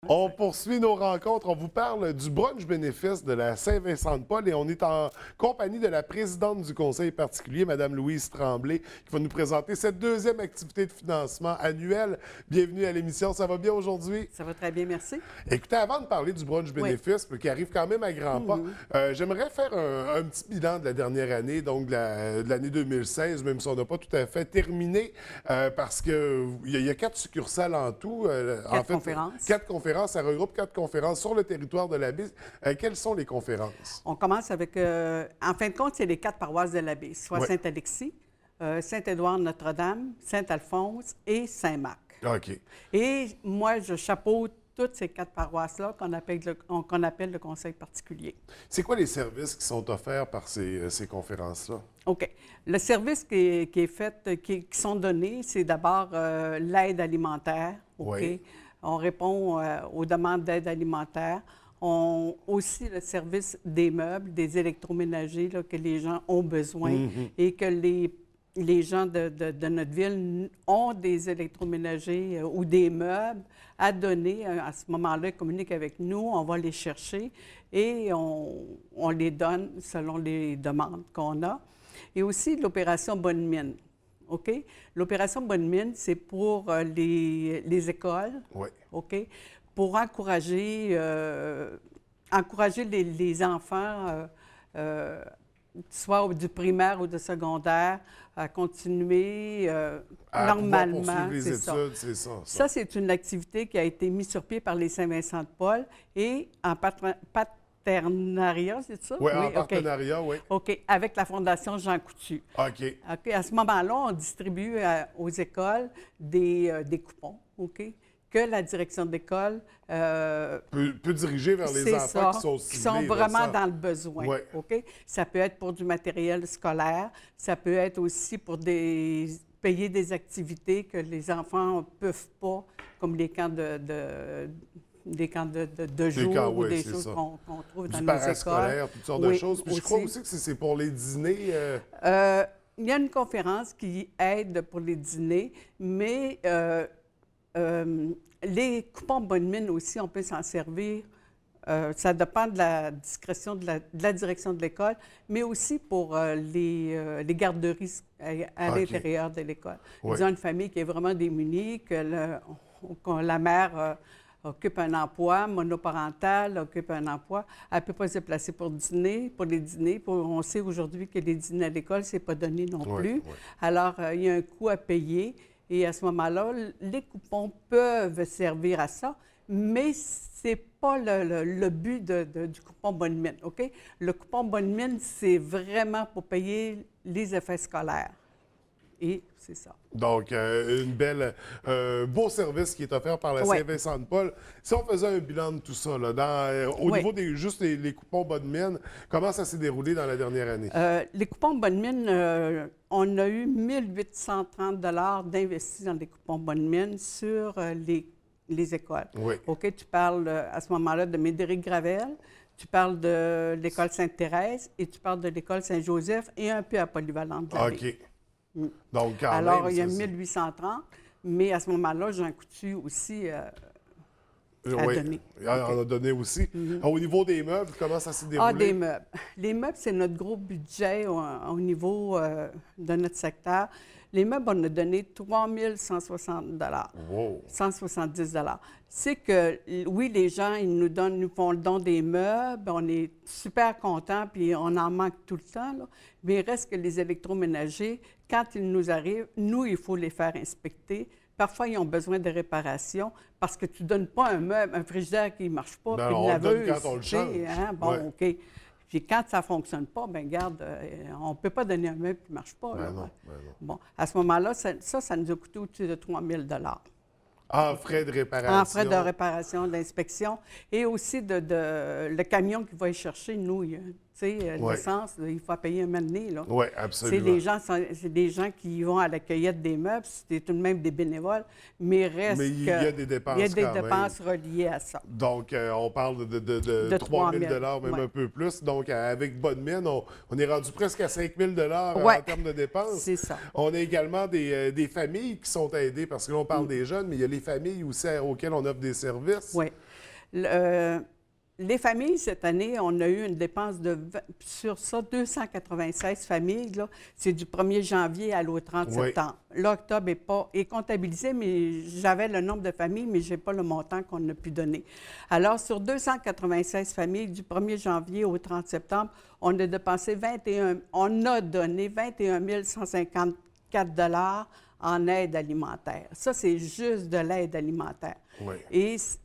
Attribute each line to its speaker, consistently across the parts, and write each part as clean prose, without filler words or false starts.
Speaker 1: On poursuit nos rencontres. On vous parle du brunch bénéfice de la Saint-Vincent-de-Paul et on est en compagnie de la présidente du conseil particulier, Mme Louise Tremblay, qui va nous présenter cette deuxième activité de financement annuelle. Bienvenue à l'émission. Ça va bien aujourd'hui?
Speaker 2: Ça va très bien, merci.
Speaker 1: Écoutez, avant de parler du brunch bénéfice, qui arrive quand même à grands pas, j'aimerais faire un petit bilan de la dernière année, donc de l'année 2016, même si on n'a pas tout à fait terminé, parce qu'il y a 4 succursales en tout.
Speaker 2: Conférences.
Speaker 1: 4 conférences. Ça regroupe 4 conférences sur le territoire de la baie. Quelles sont les conférences?
Speaker 2: On commence avec, en fin de compte, c'est les 4 paroisses de la baie, soit Saint-Alexis, Saint-Édouard-Notre-Dame, Saint-Alphonse et Saint-Marc.
Speaker 1: OK.
Speaker 2: Et moi, je chapeaute toutes ces 4 paroisses-là qu'on appelle le conseil particulier.
Speaker 1: C'est quoi les services qui sont offerts par ces conférences-là?
Speaker 2: OK. Le service qui est fait, qui sont donnés, c'est d'abord l'aide alimentaire. OK?
Speaker 1: Oui.
Speaker 2: On répond aux demandes d'aide alimentaire. Aussi le service des meubles, des électroménagers là, que les gens ont besoin et que les gens de notre ville ont des électroménagers ou des meubles à donner. À ce moment-là, ils communiquent avec nous, on va les chercher et on les donne selon les demandes qu'on a. Et aussi l'opération Bonne Mine. OK? L'opération Bonne Mine, c'est pour les écoles.
Speaker 1: Oui.
Speaker 2: OK? Pour encourager les enfants, soit du primaire ou du secondaire, à continuer normalement.
Speaker 1: Les études, c'est ça.
Speaker 2: Ça, c'est une activité qui a été mise sur pied par les Saint-Vincent-de-Paul et en partenariat, c'est ça?
Speaker 1: Oui, en partenariat, oui.
Speaker 2: OK, avec la Fondation Jean Coutu.
Speaker 1: OK.
Speaker 2: OK, à ce moment-là, on distribue aux écoles des coupons, OK, que la direction d'école
Speaker 1: peut diriger vers les enfants qui sont ciblés.
Speaker 2: Qui sont vraiment dans le besoin,
Speaker 1: oui.
Speaker 2: OK? Ça peut être pour du matériel scolaire, ça peut être aussi pour payer des activités que les enfants ne peuvent pas, comme les camps des camps de jour ou des choses qu'on trouve dans nos écoles.
Speaker 1: Parascolaire, toutes sortes de choses. Puis je crois aussi que c'est pour les dîners.
Speaker 2: Il y a une conférence qui aide pour les dîners, mais les coupons Bonne Mine aussi, on peut s'en servir. Ça dépend de la discrétion de la direction de l'école, mais aussi pour les garderies à l'intérieur de l'école.
Speaker 1: Oui.
Speaker 2: Disons une famille qui est vraiment démunie, que la mère occupe un emploi, monoparental, occupe un emploi, elle ne peut pas se déplacer pour les dîners. On sait aujourd'hui que les dîners à l'école, ce n'est pas donné non plus.
Speaker 1: Oui.
Speaker 2: Alors, il y a un coût à payer. Et à ce moment-là, les coupons peuvent servir à ça, mais ce n'est pas le but du coupon Bonne Mine, OK? Le coupon Bonne Mine, c'est vraiment pour payer les effets scolaires. Et c'est ça.
Speaker 1: Donc, un beau service qui est offert par la Saint-Vincent-de-Paul. Si on faisait un bilan de tout ça, là, au niveau juste les coupons Bonne Mine, comment ça s'est déroulé dans la dernière année?
Speaker 2: Les coupons Bonne Mine, on a eu 1 830 d'investis dans les coupons Bonne Mine sur les écoles.
Speaker 1: Oui.
Speaker 2: OK, tu parles à ce moment-là de Médéric-Gravel, tu parles de l'école Sainte-Thérèse et tu parles de l'école Saint-Joseph et un peu à Polyvalente de la Baie.
Speaker 1: Donc,
Speaker 2: alors, il y a 1830, mais à ce moment-là, Jean Coutu aussi a donné.
Speaker 1: On a donné aussi. Au niveau des meubles, comment ça s'est déroulé?
Speaker 2: Des meubles. Les meubles, c'est notre gros budget au niveau de notre secteur. Les meubles, on a donné 3 160
Speaker 1: Wow.
Speaker 2: 170 C'est que, oui, les gens, ils nous font le don des meubles, on est super contents, puis on en manque tout le temps, là. Mais il reste que les électroménagers, quand ils nous arrivent, nous, il faut les faire inspecter. Parfois, ils ont besoin de réparation parce que tu ne donnes pas un meuble, un frigidaire qui ne marche pas, puis une laveuse.
Speaker 1: Quand on le change.
Speaker 2: OK. Puis quand ça ne fonctionne pas, bien, regarde, on ne peut pas donner un meuble qui ne marche pas.
Speaker 1: Non.
Speaker 2: Bon, à ce moment-là, ça nous a coûté au-dessus de 3 000
Speaker 1: En frais de réparation.
Speaker 2: En frais de réparation, d'inspection. Et aussi le camion qui va y chercher, nous,
Speaker 1: Ouais.
Speaker 2: L'essence, là, il faut payer un moment donné, là.
Speaker 1: Oui,
Speaker 2: C'est
Speaker 1: absolument.
Speaker 2: c'est des gens qui vont à la cueillette des meubles, c'est tout de même des bénévoles, mais
Speaker 1: Mais
Speaker 2: reste
Speaker 1: il y
Speaker 2: que
Speaker 1: a des
Speaker 2: il y a
Speaker 1: dépenses
Speaker 2: des
Speaker 1: quand même.
Speaker 2: dépenses reliées à ça.
Speaker 1: Donc, on parle de
Speaker 2: De
Speaker 1: 3
Speaker 2: 3
Speaker 1: 000
Speaker 2: 000,
Speaker 1: même
Speaker 2: ouais.
Speaker 1: un peu plus. Donc, avec bonne mine, on est rendu presque à 5 000
Speaker 2: Ouais,
Speaker 1: en termes de dépenses.
Speaker 2: c'est ça.
Speaker 1: On a également des familles qui sont aidées, parce que là, on parle
Speaker 2: Mm.
Speaker 1: des jeunes, mais il y a les familles aussi auxquelles on offre des services.
Speaker 2: Oui. Les familles, cette année, on a eu une dépense sur ça, 296 familles. Là, c'est du 1er janvier à l'au 30
Speaker 1: Oui.
Speaker 2: septembre. L'octobre est comptabilisé, mais j'avais le nombre de familles, mais je n'ai pas le montant qu'on a pu donner. Alors, sur 296 familles, du 1er janvier au 30 septembre, on a donné 21 154 en aide alimentaire. Ça, c'est juste de l'aide alimentaire.
Speaker 1: Oui.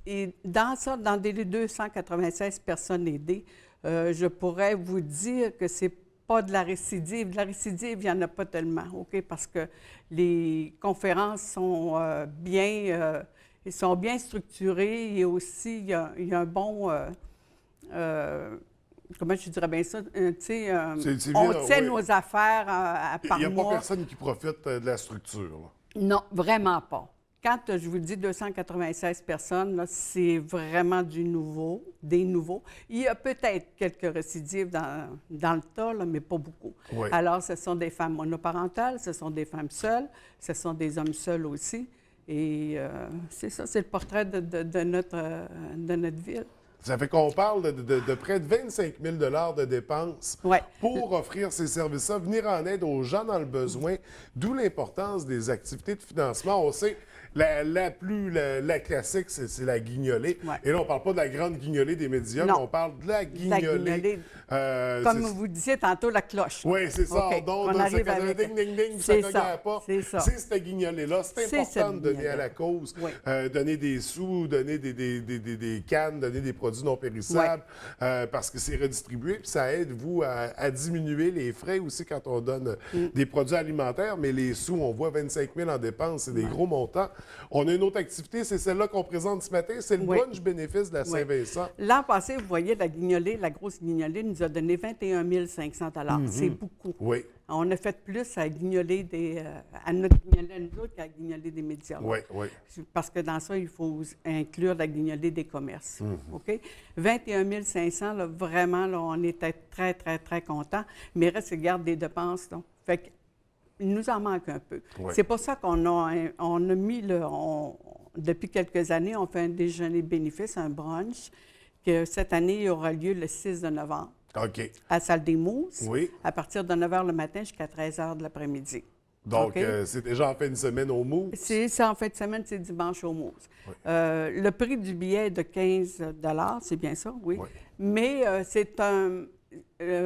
Speaker 2: Et dans ça, dans les 296 personnes aidées, je pourrais vous dire que c'est pas de la récidive. De la récidive, il n'y en a pas tellement, OK? Parce que les conférences sont ils sont bien structurées et aussi, il y a un bon... comment je dirais bien ça? Tu sais, on
Speaker 1: bien,
Speaker 2: tient
Speaker 1: oui.
Speaker 2: nos affaires
Speaker 1: Il
Speaker 2: par
Speaker 1: n'y a pas
Speaker 2: mois.
Speaker 1: personne qui profite de la structure, là.
Speaker 2: Non, vraiment pas. Quand je vous dis 296 personnes, là, c'est vraiment des nouveaux. Il y a peut-être quelques récidives dans le tas, là, mais pas beaucoup.
Speaker 1: Oui.
Speaker 2: Alors, ce sont des femmes monoparentales, ce sont des femmes seules, ce sont des hommes seuls aussi. Et c'est ça, c'est le portrait de notre ville.
Speaker 1: Ça fait qu'on parle de près de 25 000 de dépenses
Speaker 2: Ouais.
Speaker 1: pour offrir ces services-là, venir en aide aux gens dans le besoin, d'où l'importance des activités de financement. On sait, la classique, c'est la guignolée.
Speaker 2: Ouais.
Speaker 1: Et là, on ne parle pas de la grande guignolée des médias,
Speaker 2: Non.
Speaker 1: mais on parle de la
Speaker 2: La
Speaker 1: guignolée.
Speaker 2: guignolée, comme vous disiez tantôt, la cloche.
Speaker 1: Oui, c'est ça.
Speaker 2: OK.
Speaker 1: Donc,
Speaker 2: On
Speaker 1: ça
Speaker 2: arrive
Speaker 1: fait
Speaker 2: avec...
Speaker 1: ding, ding, ding, puis
Speaker 2: C'est
Speaker 1: ça cogne
Speaker 2: ça.
Speaker 1: à la porte.
Speaker 2: C'est ça.
Speaker 1: C'est cette guignolée-là. C'est
Speaker 2: C'est
Speaker 1: important
Speaker 2: cette
Speaker 1: de donner à
Speaker 2: guignolée.
Speaker 1: la cause,
Speaker 2: Oui.
Speaker 1: donner des sous, donner des cannes, donner des produits non périssables, parce que c'est redistribué, puis ça aide, vous, à diminuer les frais aussi quand on donne des produits alimentaires, mais les sous, on voit 25 000 en dépenses, c'est des gros montants. On a une autre activité, c'est celle-là qu'on présente ce matin, c'est le
Speaker 2: Oui.
Speaker 1: brunch bénéfice de la
Speaker 2: Oui.
Speaker 1: Saint-Vincent.
Speaker 2: L'an passé, vous voyez, la guignolée, la grosse guignolée nous a donné 21 500 C'est beaucoup.
Speaker 1: Oui,
Speaker 2: On a fait plus à guignoler à notre guignolée à nous autres qu'à guignoler des médias.
Speaker 1: oui, oui.
Speaker 2: Parce que dans ça, il faut inclure la guignolée des commerces. OK? 21 500, là, vraiment, là, on était très, très, très contents. Mais reste, garde des dépenses. Donc. Fait que, il nous en manque un peu.
Speaker 1: Ouais.
Speaker 2: C'est pour ça on a mis depuis quelques années, on fait un déjeuner bénéfice, un brunch, que cette année, il aura lieu le 6 novembre
Speaker 1: OK.
Speaker 2: à la Salle des Mousses,
Speaker 1: Oui.
Speaker 2: à partir de 9 h le matin jusqu'à 13 h de l'après-midi.
Speaker 1: Donc,
Speaker 2: OK?
Speaker 1: c'est déjà en fin de semaine au Mou.
Speaker 2: C'est ça, en fin de semaine, c'est dimanche au Mousse.
Speaker 1: Oui.
Speaker 2: Le prix du billet est de 15 c'est bien ça, oui.
Speaker 1: Oui.
Speaker 2: Mais c'est un...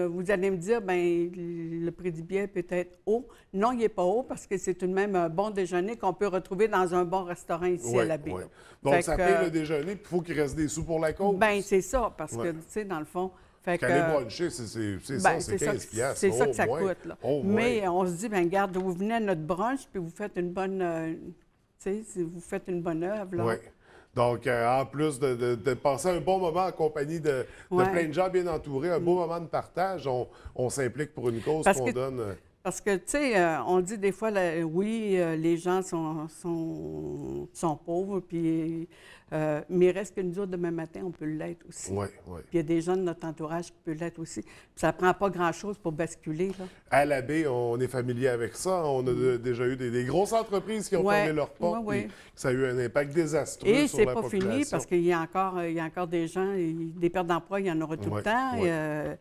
Speaker 2: vous allez me dire, bien, le prix du billet peut être haut. Non, il n'est pas haut parce que c'est tout de même un bon déjeuner qu'on peut retrouver dans un bon restaurant ici à la baie.
Speaker 1: Oui. Donc,
Speaker 2: Fait
Speaker 1: ça
Speaker 2: que,
Speaker 1: paye le déjeuner, puis il faut qu'il reste des sous pour la cause.
Speaker 2: bien, c'est ça, parce
Speaker 1: Ouais.
Speaker 2: que, tu sais, dans le fond... Fait
Speaker 1: Qu'aller
Speaker 2: que,
Speaker 1: bruncher, c'est
Speaker 2: ben,
Speaker 1: ça, c'est 15 piastres.
Speaker 2: c'est ça
Speaker 1: au
Speaker 2: que ça
Speaker 1: moins.
Speaker 2: coûte. Là.
Speaker 1: Au moins.
Speaker 2: Mais on se dit, bien, regarde, vous venez à notre brunch, puis vous faites une bonne... tu sais, vous faites une bonne œuvre, là.
Speaker 1: Oui. Donc, en plus de passer un bon moment en compagnie de
Speaker 2: Ouais.
Speaker 1: plein de gens bien entourés, un beau moment de partage, on s'implique pour une cause
Speaker 2: Parce
Speaker 1: qu'on
Speaker 2: que-
Speaker 1: donne.
Speaker 2: Parce que, tu sais, on dit des fois, oui, les gens sont pauvres, puis, mais il reste que nous autres, demain matin, on peut l'être aussi.
Speaker 1: Oui, oui.
Speaker 2: Puis il y a des gens de notre entourage qui peuvent l'être aussi. Puis ça ne prend pas grand-chose pour basculer, là.
Speaker 1: À la baie, on est familier avec ça. On a déjà eu des grosses entreprises qui ont
Speaker 2: Ouais,
Speaker 1: fermé leurs portes.
Speaker 2: ouais, ouais.
Speaker 1: Puis ça a eu un impact désastreux
Speaker 2: Et
Speaker 1: sur
Speaker 2: c'est
Speaker 1: la
Speaker 2: pas
Speaker 1: population.
Speaker 2: fini parce qu'il y a encore des gens, des pertes d'emploi, il y en aura tout
Speaker 1: Ouais,
Speaker 2: le temps.
Speaker 1: ouais.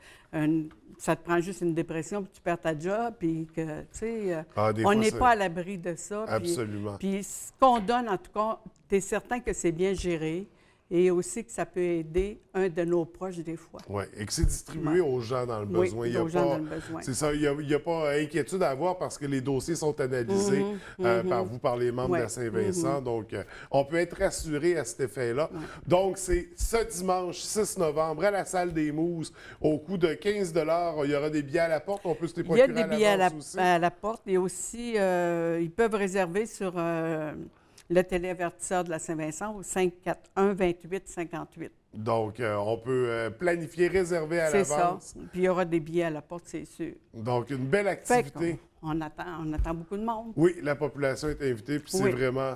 Speaker 2: Ça te prend juste une dépression, puis tu perds ta job, puis que, tu sais,
Speaker 1: Ah, des
Speaker 2: on
Speaker 1: fois,
Speaker 2: n'est
Speaker 1: c'est-
Speaker 2: pas à l'abri de ça. puis-
Speaker 1: Absolument.
Speaker 2: Puis ce qu'on donne, en tout cas, tu es certain que c'est bien géré et aussi que ça peut aider un de nos proches des fois.
Speaker 1: Oui, et que c'est distribué aux gens dans le
Speaker 2: Oui,
Speaker 1: besoin. Il y a
Speaker 2: aux gens
Speaker 1: pas-
Speaker 2: dans le besoin.
Speaker 1: C'est ça, il n'y a pas inquiétude à avoir parce que les dossiers sont analysés par vous, par les membres de la
Speaker 2: Ouais,
Speaker 1: Saint-Vincent. Donc, on peut être rassuré à cet effet-là. Donc, c'est ce dimanche 6 novembre à la Salle des Mousses, au coût de 15 $. Il y aura des billets à la porte. On peut se les
Speaker 2: Il y a
Speaker 1: procurer
Speaker 2: des billets à
Speaker 1: l'avance aussi.
Speaker 2: la porte et aussi, ils peuvent réserver sur le téléavertisseur de la Saint-Vincent au 541-28-58.
Speaker 1: Donc, on peut planifier, réserver à
Speaker 2: C'est ça.
Speaker 1: l'avance.
Speaker 2: Puis il y aura des billets à la porte, c'est sûr.
Speaker 1: Donc, une belle
Speaker 2: Fait
Speaker 1: activité.
Speaker 2: qu'on attend beaucoup de monde.
Speaker 1: Oui, la population est invitée, puis c'est
Speaker 2: Oui.
Speaker 1: vraiment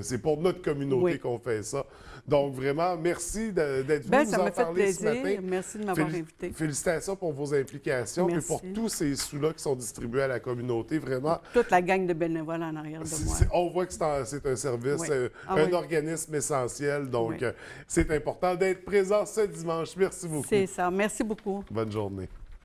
Speaker 1: c'est pour notre communauté
Speaker 2: Oui.
Speaker 1: qu'on fait ça. Donc, vraiment, merci d'être venu
Speaker 2: Bien,
Speaker 1: nous
Speaker 2: ça
Speaker 1: en
Speaker 2: m'a fait
Speaker 1: parler ce matin.
Speaker 2: plaisir. Merci de m'avoir
Speaker 1: Féli-
Speaker 2: invité.
Speaker 1: Félicitations pour vos implications et pour
Speaker 2: Merci.
Speaker 1: tous ces sous-là qui sont distribués à la communauté. Vraiment,
Speaker 2: Toute la gang de bénévoles en arrière de moi.
Speaker 1: on voit que c'est un service,
Speaker 2: Oui.
Speaker 1: un
Speaker 2: Oui.
Speaker 1: organisme essentiel. Donc,
Speaker 2: Oui.
Speaker 1: c'est important d'être présent ce dimanche. Merci beaucoup.
Speaker 2: C'est ça. Merci beaucoup.
Speaker 1: Bonne journée.